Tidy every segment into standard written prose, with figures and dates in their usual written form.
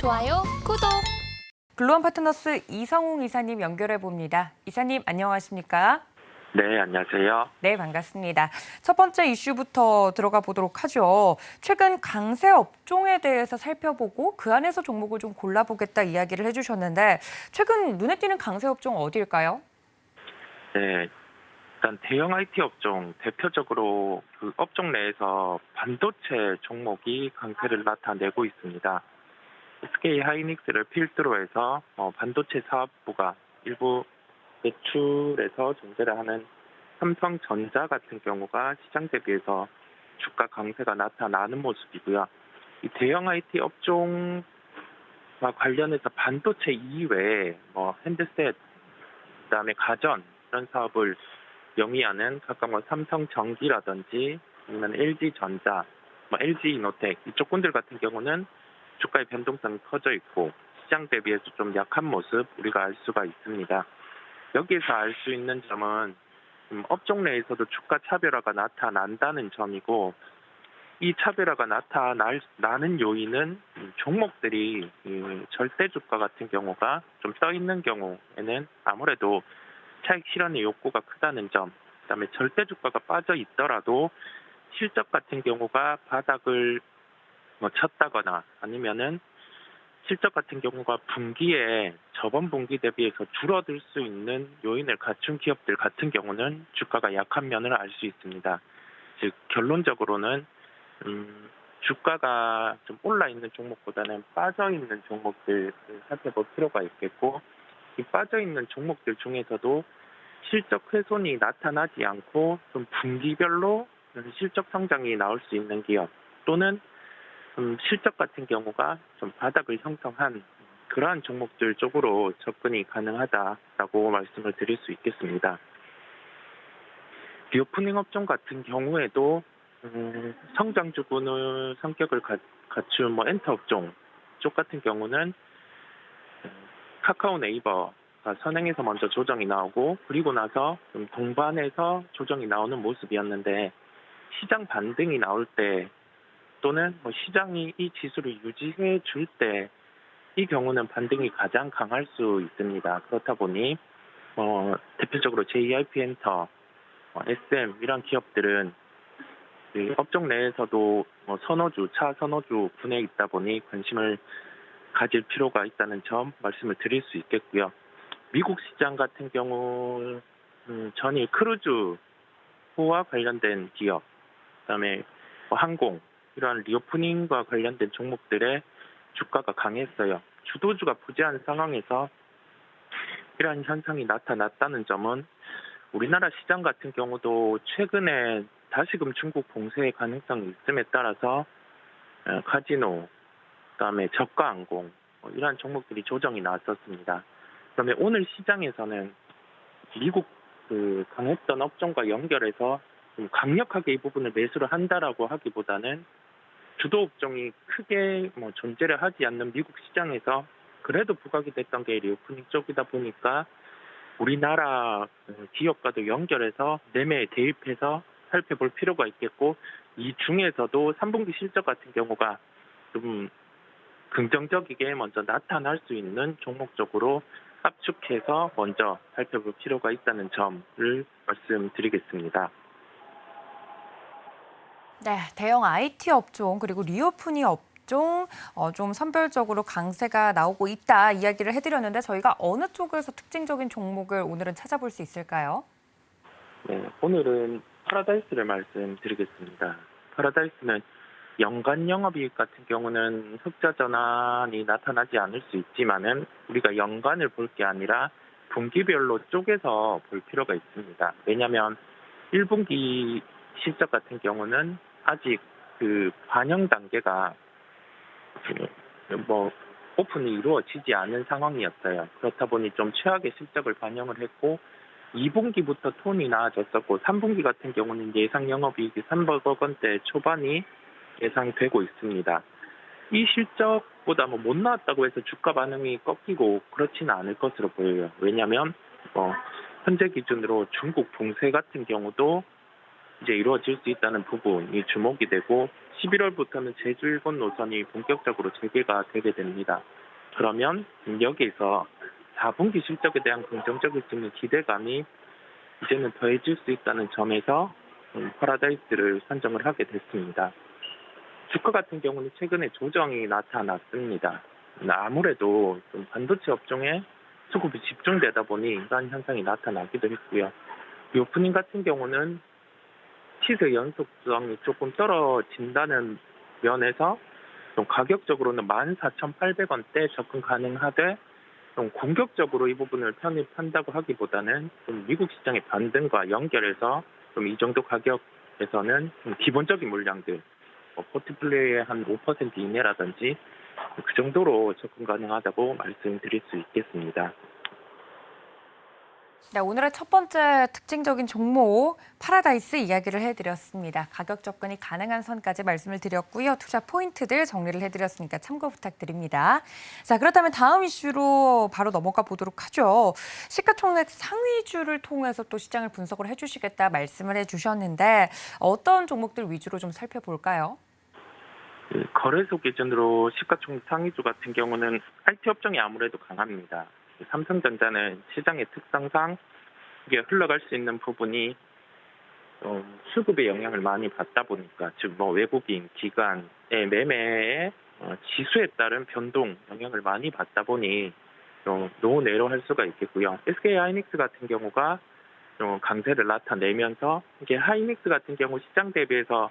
좋아요, 구독. 글로원 파트너스 이성웅 이사님 연결해 봅니다. 이사님 안녕하십니까? 네, 안녕하세요. 네, 반갑습니다. 첫 번째 이슈부터 들어가 보도록 하죠. 최근 강세 업종에 대해서 살펴보고 그 안에서 종목을 좀 골라보겠다 이야기를 해주셨는데 최근 눈에 띄는 강세 업종 어디일까요? 네, 일단 대형 IT 업종 대표적으로 그 업종 내에서 반도체 종목이 강세를 나타내고 있습니다. SK 하이닉스를 필두로 해서 반도체 사업부가 일부 매출에서 존재를 하는 삼성전자 같은 경우가 시장 대비해서 주가 강세가 나타나는 모습이고요. 이 대형 IT 업종과 관련해서 반도체 이외에 핸드셋, 그다음에 가전 이런 사업을 영위하는 각각 삼성전기라든지 아니면 LG전자, LG이노텍 이쪽 군들 같은 경우는 주가의 변동성이 커져 있고 시장 대비해서 좀 약한 모습 우리가 알 수가 있습니다. 여기에서 알 수 있는 점은 업종 내에서도 주가 차별화가 나타난다는 점이고 이 차별화가 나타나는 요인은 종목들이 절대 주가 같은 경우가 좀 떠 있는 경우에는 아무래도 차익 실현의 욕구가 크다는 점, 그다음에 절대 주가가 빠져 있더라도 실적 같은 경우가 바닥을 쳤다거나 아니면은 실적 같은 경우가 분기에 저번 분기 대비해서 줄어들 수 있는 요인을 갖춘 기업들 같은 경우는 주가가 약한 면을 알 수 있습니다. 즉 결론적으로는 주가가 좀 올라 있는 종목보다는 빠져 있는 종목들을 살펴볼 필요가 있겠고 이 빠져 있는 종목들 중에서도 실적 훼손이 나타나지 않고 좀 분기별로 실적 성장이 나올 수 있는 기업 또는 실적 같은 경우가 좀 바닥을 형성한 그러한 종목들 쪽으로 접근이 가능하다라고 말씀을 드릴 수 있겠습니다. 리오프닝 업종 같은 경우에도 성장주군의 성격을 갖춘 엔터 업종 쪽 같은 경우는 카카오 네이버가 선행해서 먼저 조정이 나오고 그리고 나서 좀 동반해서 조정이 나오는 모습이었는데 시장 반등이 나올 때 또는 시장이 이 지수를 유지해 줄 때 이 경우는 반등이 가장 강할 수 있습니다. 그렇다 보니 대표적으로 JYP 엔터, SM 이런 기업들은 업종 내에서도 선호주, 차 선호주 분야에 있다 보니 관심을 가질 필요가 있다는 점 말씀을 드릴 수 있겠고요. 미국 시장 같은 경우 전일 크루즈와 관련된 기업, 그다음에 항공 이러한 리오프닝과 관련된 종목들의 주가가 강했어요. 주도주가 부재한 상황에서 이러한 현상이 나타났다는 점은 우리나라 시장 같은 경우도 최근에 다시금 중국 봉쇄의 가능성이 있음에 따라서 카지노, 그다음에 저가 항공 이러한 종목들이 조정이 나왔었습니다. 그다음에 오늘 시장에서는 미국 강했던 업종과 연결해서 좀 강력하게 이 부분을 매수를 한다라고 하기보다는 주도 업종이 크게 존재를 하지 않는 미국 시장에서 그래도 부각이 됐던 게 리오프닝 쪽이다 보니까 우리나라 기업과도 연결해서 매매에 대입해서 살펴볼 필요가 있겠고 이 중에서도 3분기 실적 같은 경우가 좀 긍정적이게 먼저 나타날 수 있는 종목 쪽으로 압축해서 먼저 살펴볼 필요가 있다는 점을 말씀드리겠습니다. 네, 대형 IT 업종 그리고 리오프닝 업종 좀 선별적으로 강세가 나오고 있다 이야기를 해드렸는데 저희가 어느 쪽에서 특징적인 종목을 오늘은 찾아볼 수 있을까요? 네, 오늘은 파라다이스를 말씀드리겠습니다. 파라다이스는 연간 영업이익 같은 경우는 흑자 전환이 나타나지 않을 수 있지만은 우리가 연간을 볼 게 아니라 분기별로 쪼개서 볼 필요가 있습니다. 왜냐하면 1분기 실적 같은 경우는 아직 반영 단계가 오픈이 이루어지지 않은 상황이었어요. 그렇다 보니 좀 최악의 실적을 반영을 했고 2분기부터 톤이 나아졌었고 3분기 같은 경우는 예상 영업이익이 300억 원대 초반이 예상되고 있습니다. 이 실적보다 못 나왔다고 해서 주가 반응이 꺾이고 그렇지는 않을 것으로 보여요. 왜냐하면 현재 기준으로 중국 봉쇄 같은 경우도 이제 이루어질 수 있다는 부분이 주목이 되고 11월부터는 제주 일본 노선이 본격적으로 재개가 되게 됩니다. 그러면 여기에서 4분기 실적에 대한 긍정적일 수 있는 기대감이 이제는 더해질 수 있다는 점에서 파라다이스를 선정을 하게 됐습니다. 주가 같은 경우는 최근에 조정이 나타났습니다. 아무래도 좀 반도체 업종에 수급이 집중되다 보니 이러한 현상이 나타나기도 했고요. 이 오프닝 같은 경우는 시세 연속성이 조금 떨어진다는 면에서 좀 가격적으로는 14,800원대 접근 가능하되 좀 공격적으로 이 부분을 편입한다고 하기보다는 좀 미국 시장의 반등과 연결해서 좀 이 정도 가격에서는 좀 기본적인 물량들, 포트플레이의 한 5% 이내라든지 그 정도로 접근 가능하다고 말씀드릴 수 있겠습니다. 네, 오늘의 첫 번째 특징적인 종목 파라다이스 이야기를 해드렸습니다. 가격 접근이 가능한 선까지 말씀을 드렸고요. 투자 포인트들 정리를 해드렸으니까 참고 부탁드립니다. 자, 그렇다면 다음 이슈로 바로 넘어가 보도록 하죠. 시가총액 상위주를 통해서 또 시장을 분석을 해주시겠다 말씀을 해주셨는데 어떤 종목들 위주로 좀 살펴볼까요? 거래소 기준으로 시가총액 상위주 같은 경우는 IT 업종이 아무래도 강합니다. 삼성전자는 시장의 특성상 이게 흘러갈 수 있는 부분이 수급의 영향을 많이 받다 보니까 즉 외국인 기관의 매매에 지수에 따른 변동 영향을 많이 받다 보니 노내로 할 수가 있겠고요. SK하이닉스 같은 경우가 좀 강세를 나타내면서 이게 하이닉스 같은 경우 시장 대비해서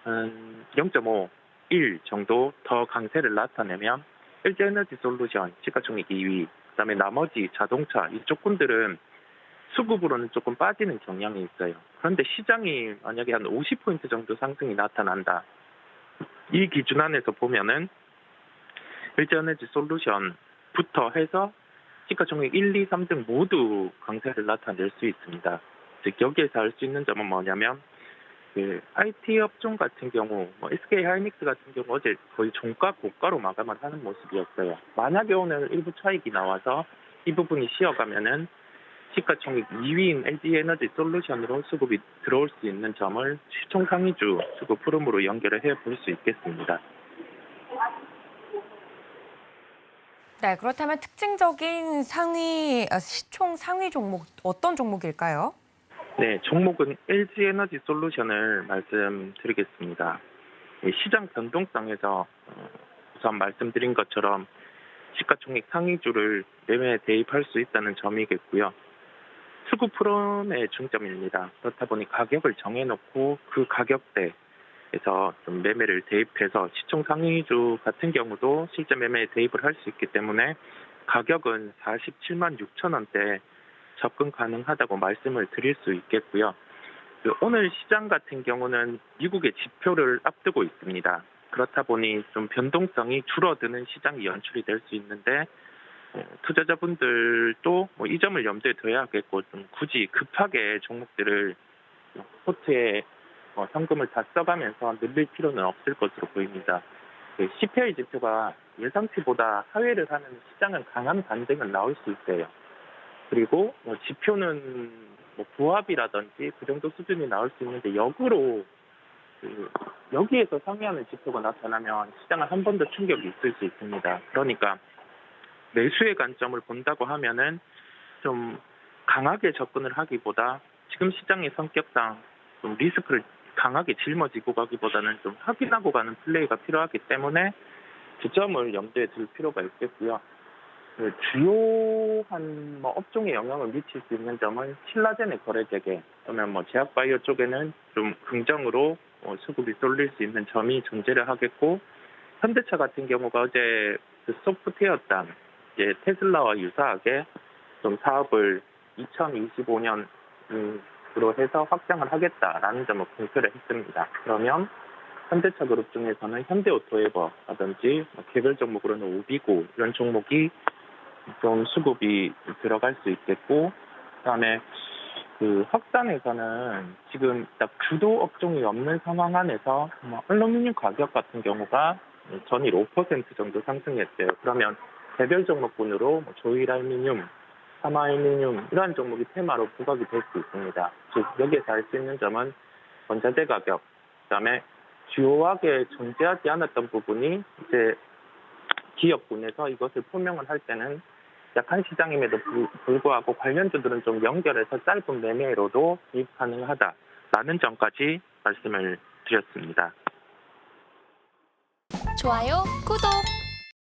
0.5, 1 정도 더 강세를 나타내면 LG에너지솔루션 시가총액 2위, 그다음에 나머지 자동차 이쪽 군들은 수급으로는 조금 빠지는 경향이 있어요. 그런데 시장이 만약에 한 50포인트 정도 상승이 나타난다. 이 기준 안에서 보면은 LG에너지솔루션부터 해서 시가총액 1, 2, 3등 모두 강세를 나타낼 수 있습니다. 즉 여기에서 알 수 있는 점은 뭐냐면 IT 업종 같은 경우, SK하이닉스 같은 경우 어제 거의 종가 고가로 마감을 하는 모습이었어요. 만약에 오늘 일부 차익이 나와서 이 부분이 쉬어가면은 시가총액 2위인 LG에너지솔루션으로 수급이 들어올 수 있는 점을 시총 상위주 수급 흐름으로 연결을 해볼 수 있겠습니다. 네, 그렇다면 특징적인 시총 상위 종목 어떤 종목일까요? 네, 종목은 LG에너지솔루션을 말씀드리겠습니다. 시장 변동성에서 우선 말씀드린 것처럼 시가총액 상위주를 매매에 대입할 수 있다는 점이겠고요. 수급 흐름의 중점입니다. 그렇다 보니 가격을 정해놓고 그 가격대에서 좀 매매를 대입해서 시총 상위주 같은 경우도 실제 매매에 대입을 할 수 있기 때문에 가격은 47만 6천 원대 접근 가능하다고 말씀을 드릴 수 있겠고요. 오늘 시장 같은 경우는 미국의 지표를 앞두고 있습니다. 그렇다 보니 좀 변동성이 줄어드는 시장이 연출이 될 수 있는데 투자자분들도 이 점을 염두에 둬야겠고 좀 굳이 급하게 종목들을 포트에 현금을 다 써가면서 늘릴 필요는 없을 것으로 보입니다. CPI 지표가 예상치보다 하회를 하는 시장은 강한 반등은 나올 수 있어요. 그리고 지표는 부합이라든지 그 정도 수준이 나올 수 있는데 역으로 여기에서 상회하는 지표가 나타나면 시장은 한 번 더 충격이 있을 수 있습니다. 그러니까 매수의 관점을 본다고 하면은 좀 강하게 접근을 하기보다 지금 시장의 성격상 좀 리스크를 강하게 짊어지고 가기보다는 좀 확인하고 가는 플레이가 필요하기 때문에 그 점을 염두에 둘 필요가 있겠고요. 주요한 업종에 영향을 미칠 수 있는 점은 신라젠의 거래 재개 또는 제약바이오 쪽에는 좀 긍정으로 수급이 쏠릴 수 있는 점이 존재를 하겠고, 현대차 같은 경우가 어제 소프트웨어단 테슬라와 유사하게 좀 사업을 2025년으로 해서 확장을 하겠다라는 점을 공표를 했습니다. 그러면 현대차 그룹 중에서는 현대오토에버라든지 개별 종목으로는 오비고 이런 종목이 좀 수급이 들어갈 수 있겠고, 그다음에 확산에서는 지금 딱 주도 업종이 없는 상황 안에서 알루미늄 가격 같은 경우가 전일 5% 정도 상승했대요. 그러면 개별 종목군으로 조일알루미늄, 삼화알루미늄 이러한 종목이 테마로 부각이 될 수 있습니다. 즉 여기에서 알 수 있는 점은 원자재 가격, 그다음에 주요하게 존재하지 않았던 부분이 이제 기업군에서 이것을 표명을 할 때는 약한 시장임에도 불구하고 관련주들은 좀 연결해서 짧은 매매로도 수입 가능하다라는 점까지 말씀을 드렸습니다. 좋아요, 구독!